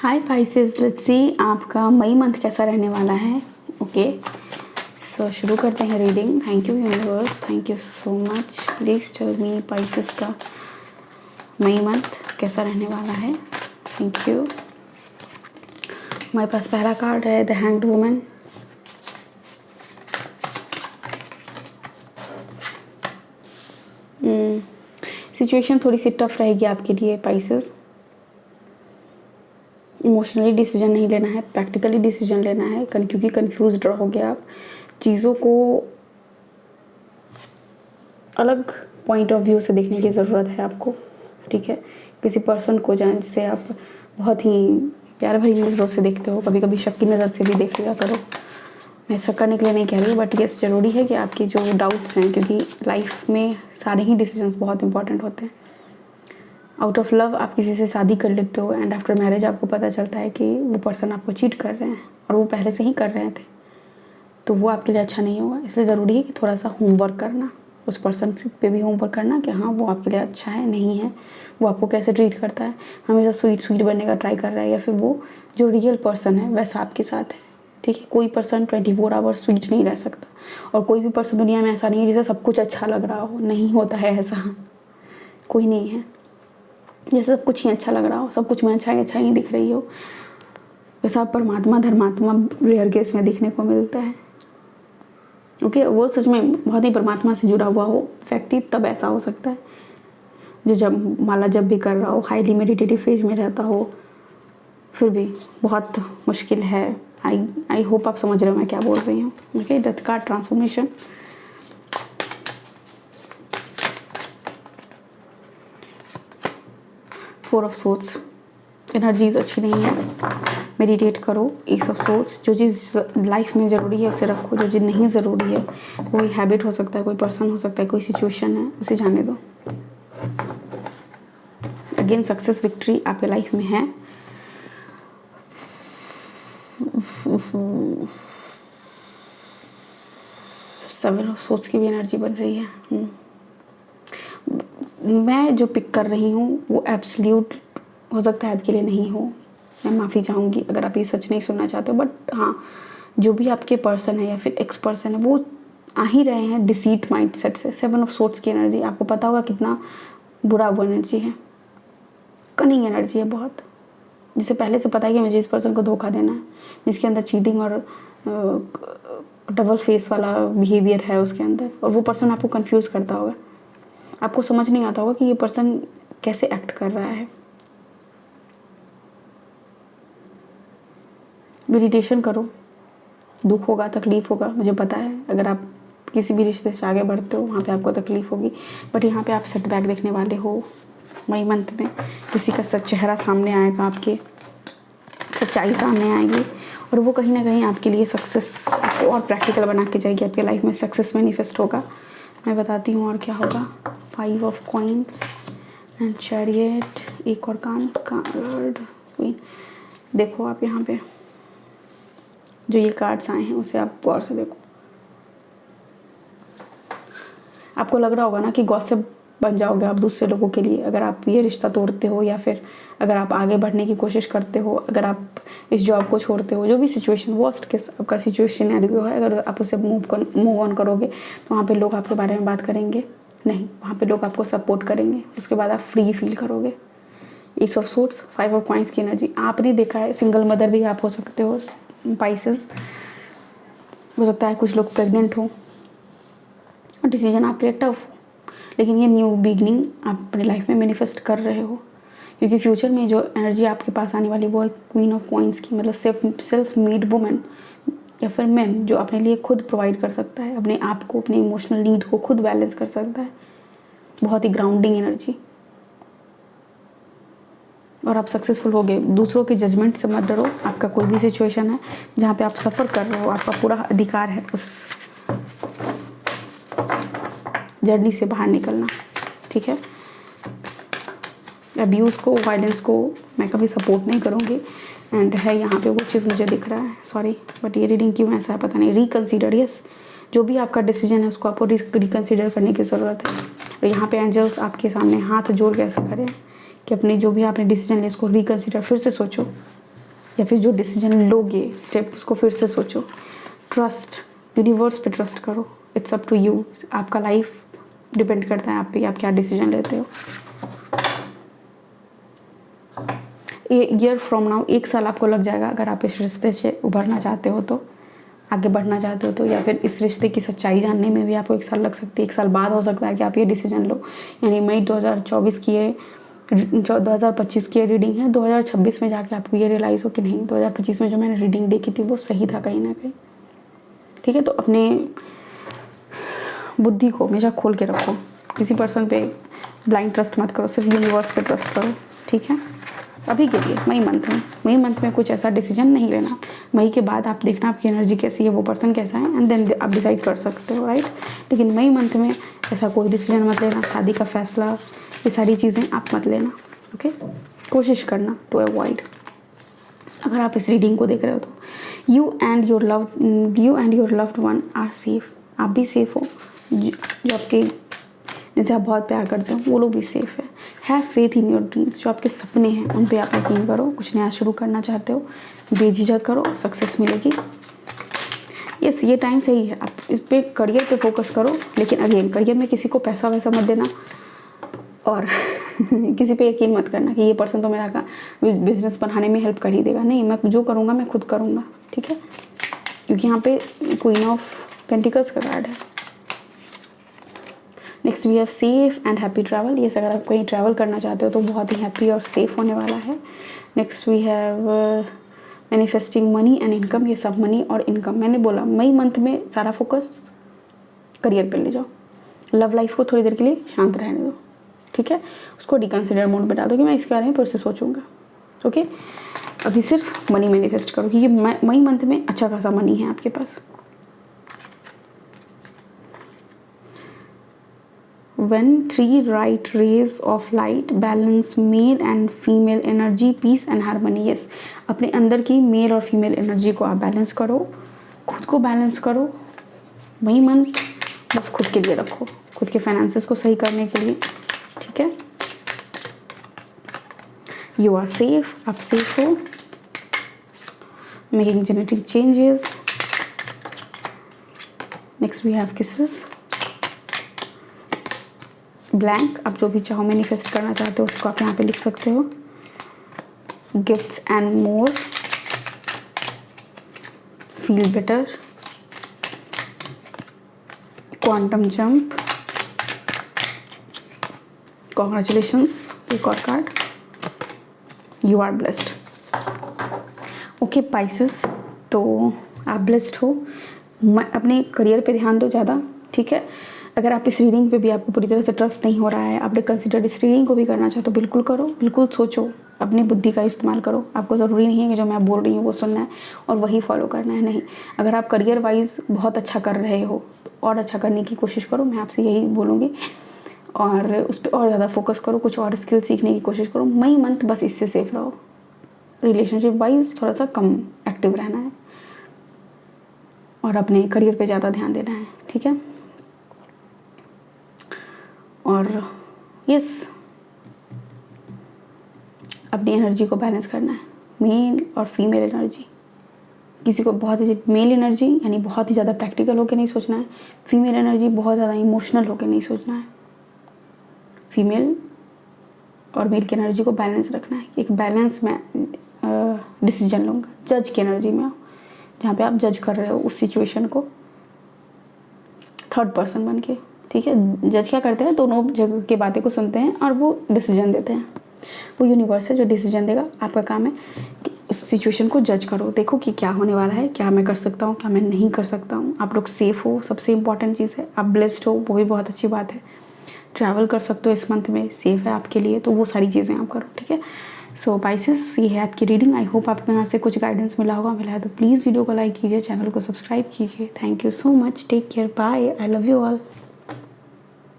Hi Pisces, let's see आपका मई month कैसा रहने वाला है। ओके सो शुरू करते हैं reading. Thank you universe, thank you so much. Please tell me Pisces का मई मंथ कैसा रहने वाला है। Thank you. हमारे पास पहला कार्ड है द हैंग्ड वुमन। सिचुएशन थोड़ी सी टफ रहेगी आपके लिए पाइसेस। इमोशनली डिसीजन नहीं लेना है, प्रैक्टिकली डिसीजन लेना है क्योंकि कंफ्यूज रहोगे आप। चीज़ों को अलग पॉइंट ऑफ व्यू से देखने की ज़रूरत है आपको, ठीक है। किसी पर्सन को जान जिसे आप बहुत ही प्यार भरी नज़रों से देखते हो, कभी कभी शक की नज़र से भी देख लिया करो। मैं शक करने के लिए नहीं कह रही हूँ, बट ये ज़रूरी है कि आपकी जो डाउट्स हैं, क्योंकि लाइफ में सारे ही डिसीजंस बहुत इंपॉर्टेंट होते हैं। आउट ऑफ लव आप किसी से शादी कर लेते हो एंड आफ्टर मैरिज आपको पता चलता है कि वो पर्सन आपको चीट कर रहे हैं और वो पहले से ही कर रहे थे, तो वो आपके लिए अच्छा नहीं होगा। इसलिए ज़रूरी है कि थोड़ा सा होमवर्क करना, उस पर्सन पे भी होमवर्क करना कि हाँ वो आपके लिए अच्छा है नहीं है, वो आपको कैसे ट्रीट करता है, हमेशा स्वीट बनने का ट्राई कर रहा है, या फिर वो जो रियल पर्सन है वैसा आपके साथ है, ठीक है। कोई पर्सन 24 आवर स्वीट नहीं रह सकता, और कोई भी पर्सन दुनिया में ऐसा नहीं है जिसे सब कुछ अच्छा लग रहा हो। नहीं होता है ऐसा, कोई नहीं है जैसे सब कुछ ही अच्छा लग रहा हो, सब कुछ में अच्छा ही दिख रही हो। वैसा परमात्मा धर्मात्मा रेयर केस में दिखने को मिलता है। ओके वो सच में बहुत ही परमात्मा से जुड़ा हुआ हो व्यक्ति तब ऐसा हो सकता है, जो जब माला जब भी कर रहा हो, हाईली मेडिटेटिव फेज में रहता हो, फिर भी बहुत मुश्किल है। आई होप आप समझ रहे हो मैं क्या बोल रही हूँ। Okay death card transformation. Four of swords, energies अच्छी नहीं है, मेडिटेट करो। एस ऑफ सोर्ड्स, जो चीज़ लाइफ में ज़रूरी है उसे रखो, जो चीज़ नहीं ज़रूरी है, कोई हैबिट हो सकता है, कोई पर्सन हो सकता है, कोई सिचुएशन है, उसे जाने दो। अगेन सक्सेस विक्ट्री आपके लाइफ में है। सेवन ऑफ सोर्ड्स की भी एनर्जी बन रही है। मैं जो पिक कर रही हूँ वो एब्सोल्यूट हो सकता है आपके लिए नहीं हो, मैं माफ़ी चाहूँगी अगर आप ये सच नहीं सुनना चाहते हो। बट हाँ, जो भी आपके पर्सन है या फिर एक्स पर्सन है वो आ ही रहे हैं डिसीट माइंड सेट से। सेवन ऑफ सोर्ड्स की एनर्जी आपको पता होगा कितना बुरा वो एनर्जी है, कनिंग एनर्जी है बहुत, जिसे पहले से पता है कि मुझे इस पर्सन को धोखा देना है, जिसके अंदर चीटिंग और डबल फेस वाला बिहेवियर है उसके अंदर, और वो पर्सन आपको कंफ्यूज करता होगा। आपको समझ नहीं आता होगा कि ये पर्सन कैसे एक्ट कर रहा है। मेडिटेशन करो, दुख होगा, तकलीफ होगा, मुझे पता है। अगर आप किसी भी रिश्ते से आगे बढ़ते हो वहाँ पे आपको तकलीफ होगी, बट यहाँ पे आप सेटबैक देखने वाले हो। मई मंथ में किसी का सच चेहरा सामने आएगा, आपके सच्चाई सामने आएगी, और वो कहीं ना कहीं आपके लिए सक्सेस आपको और प्रैक्टिकल बना के जाएगी। आपके लाइफ में सक्सेस मैनिफेस्ट होगा। मैं बताती हूँ और क्या होगा। 5 ऑफ कॉइन्स एंड चैरियट, एक और कार्ड क्वीन। देखो आप यहाँ पे जो ये कार्ड्स आए हैं उसे आप गौर से देखो। आपको लग रहा होगा ना कि गॉसिप बन जाओगे आप दूसरे लोगों के लिए अगर आप ये रिश्ता तोड़ते हो, या फिर अगर आप आगे बढ़ने की कोशिश करते हो, अगर आप इस जॉब को छोड़ते हो, जो भी सिचुएशन वर्स्ट केस आपका सिचुएशन है, अगर आप उसे मूव ऑन करोगे तो वहाँ पे लोग आपके बारे में बात करेंगे नहीं, वहाँ पे लोग आपको सपोर्ट करेंगे। उसके बाद आप फ्री फील करोगे। S of swords, 5 of coins की एनर्जी। आपने देखा है सिंगल मदर भी आप हो सकते हो पाइसेस, हो सकता है कुछ लोग प्रेग्नेंट हो और डिसीजन आपके लिए टफ हो, लेकिन ये न्यू बिगनिंग आप अपनी लाइफ में मैनिफेस्ट कर रहे हो, क्योंकि फ्यूचर में जो एनर्जी आपके पास आने वाली वो है क्वीन ऑफ कॉइन्स की। मतलब सेल्फ मेड वुमेन या फिर मैन जो अपने लिए खुद प्रोवाइड कर सकता है, अपने आप को, अपने इमोशनल नीड को खुद बैलेंस कर सकता है। बहुत ही ग्राउंडिंग एनर्जी, और आप सक्सेसफुल होगे। दूसरों के जजमेंट से मत डरो। आपका कोई भी सिचुएशन है जहाँ पे आप सफ़र कर रहे हो, आपका पूरा अधिकार है उस जर्नी से बाहर निकलना, ठीक है। अब्यूज़ को, वायलेंस को मैं कभी सपोर्ट नहीं करूँगी। एंड है यहाँ पे वो चीज़ मुझे दिख रहा है, सॉरी बट ये रीडिंग क्यों ऐसा है पता नहीं। रिकन्सिडर, यस, जो भी आपका डिसीजन है उसको आपको रिकन्सिडर करने की ज़रूरत है। और यहाँ पे एंजल्स आपके सामने हाथ जोड़ के ऐसा करें कि अपनी जो भी आपने डिसीजन लिया उसको रिकन्सिडर, फिर से सोचो या फिर जो डिसीजन लोगे स्टेप उसको फिर से सोचो। ट्रस्ट, यूनिवर्स पे ट्रस्ट करो, इट्स अप टू यू। आपका लाइफ डिपेंड करता है आप पे, आप क्या डिसीजन लेते हो। ईयर फ्रॉम नाउ 1 साल आपको लग जाएगा अगर आप इस रिश्ते से उभरना चाहते हो तो, आगे बढ़ना चाहते हो तो, या फिर इस रिश्ते की सच्चाई जानने में भी आपको 1 साल लग सकती है। 1 साल बाद हो सकता है कि आप ये डिसीजन लो। यानी मई 2024 की ये 2025 की रीडिंग है, 2026 में जाके आपको ये रियलाइज़ हो कि नहीं 2025 में जो मैंने रीडिंग देखी थी वो सही था कहीं ना कहीं। ठीक है, तो अपने बुद्धि को हमेशा खोल के रखो, किसी पर्सन पे ब्लाइंड ट्रस्ट मत करो, सिर्फ यूनिवर्स पे ट्रस्ट करो। ठीक है, अभी के लिए मई मंथ में कुछ ऐसा डिसीजन नहीं लेना। मई के बाद आप देखना आपकी एनर्जी कैसी है, वो पर्सन कैसा है, एंड देन आप डिसाइड कर सकते हो, राइट। लेकिन मई मंथ में ऐसा कोई डिसीजन मत लेना, शादी का फैसला, ये सारी चीज़ें आप मत लेना। ओके, कोशिश करना टू अवॉइड। अगर आप इस रीडिंग को देख रहे हो तो you and your loved one are safe, आप भी सेफ हो। जो आपके जिनसे आप बहुत प्यार करते हो वो लोग भी सेफ है। Have faith in your dreams, जो आपके सपने हैं उन पे आप यकीन करो। कुछ नया शुरू करना चाहते हो, बेझिझक करो, सक्सेस मिलेगी। यस, ये टाइम सही है, आप इस पे करियर पे फोकस करो। लेकिन अगेन करियर में किसी को पैसा वैसा मत देना, और किसी पे यकीन मत करना कि ये पर्सन तो मेरा का बिजनेस बढ़ाने में हेल्प कर ही देगा। नहीं, मैं जो करूँगा मैं खुद करूँगा। ठीक है, क्योंकि यहाँ पे क्वीन ऑफ पेंटिकल्स का कार्ड है। Next we have safe and happy travel. ये अगर आप कहीं ट्रैवल करना चाहते हो तो बहुत ही हैप्पी और सेफ होने वाला है। Next we have manifesting money and income. ये सब मनी और इनकम, मैंने बोला मई मंथ में सारा फोकस करियर पे ले जाओ। लव लाइफ को थोड़ी देर के लिए शांत रहने दो। ठीक है, उसको डिकंसिडर मोड में डाल दो कि मैं इसके बारे में फिर से सोचूंगा। ओके, अभी सिर्फ मनी मैनिफेस्ट करो क्योंकि मई मंथ में अच्छा खासा मनी है आपके पास। When 3 right rays of light balance male and female energy, peace and harmony. Yes, अपने अंदर की मेल और फीमेल एनर्जी को आप बैलेंस करो, खुद को बैलेंस करो। मई मंथ बस खुद के लिए रखो, खुद के फाइनेंसेस को सही करने के लिए। ठीक है, यू आर सेफ, आप सेफ हो। Making genetic changes. Next we have kisses. Blank, आप जो भी चाहो मैनिफेस्ट करना चाहते हो उसको आप यहाँ पे लिख सकते हो। Gifts and more, feel better, quantum jump, congratulations, एक और card, you are blessed. Okay Pisces, तो आप ब्लेस्ड हो। अपने करियर पे ध्यान दो ज़्यादा। ठीक है, अगर आप इस रीडिंग पे भी आपको पूरी तरह से ट्रस्ट नहीं हो रहा है, आपने कंसिडर इस रीडिंग को भी करना चाहो तो बिल्कुल करो, बिल्कुल सोचो, अपनी बुद्धि का इस्तेमाल करो। आपको ज़रूरी नहीं है कि जो मैं बोल रही हूँ वो सुनना है और वही फॉलो करना है, नहीं। अगर आप करियर वाइज बहुत अच्छा कर रहे हो तो और अच्छा करने की कोशिश करो, मैं आपसे यही बोलूँगी। और उस पर और ज़्यादा फोकस करो, कुछ और स्किल सीखने की कोशिश करो। मई मंथ बस इससे सेफ रहो। रिलेशनशिप वाइज थोड़ा सा कम एक्टिव रहना है और अपने करियर पे ज़्यादा ध्यान देना है। ठीक है, और यस, अपनी एनर्जी को बैलेंस करना है, मेल और फीमेल एनर्जी। किसी को बहुत ही मेल एनर्जी यानी बहुत ही ज़्यादा प्रैक्टिकल होकर नहीं सोचना है, फीमेल एनर्जी बहुत ज़्यादा इमोशनल होकर नहीं सोचना है। फीमेल और मेल की एनर्जी को बैलेंस रखना है। एक बैलेंस में डिसीजन लूँगा, जज की एनर्जी में आओ, जहाँ पे आप जज कर रहे हो उस सिचुएशन को थर्ड पर्सन बन के। ठीक है, जज क्या करते हैं, दोनों जगह की बातें को सुनते हैं और वो डिसीजन देते हैं। वो यूनिवर्स है जो डिसीजन देगा। आपका काम है कि उस सिचुएशन को जज करो, देखो कि क्या होने वाला है, क्या मैं कर सकता हूँ, क्या मैं नहीं कर सकता हूँ। आप लोग सेफ हो, सबसे इम्पॉर्टेंट चीज़ है। आप ब्लेस्ड हो, वो भी बहुत अच्छी बात है। ट्रैवल कर सकते हो इस मंथ में, सेफ है आपके लिए, तो वो सारी चीज़ें आप करो। ठीक है, सो पाइसेस, ये है आपकी रीडिंग। आई होप आपको यहाँ से कुछ गाइडेंस मिला होगा। मिला है तो प्लीज़ वीडियो को लाइक कीजिए, चैनल को सब्सक्राइब कीजिए। Thank you so much, take care, bye, I love you all.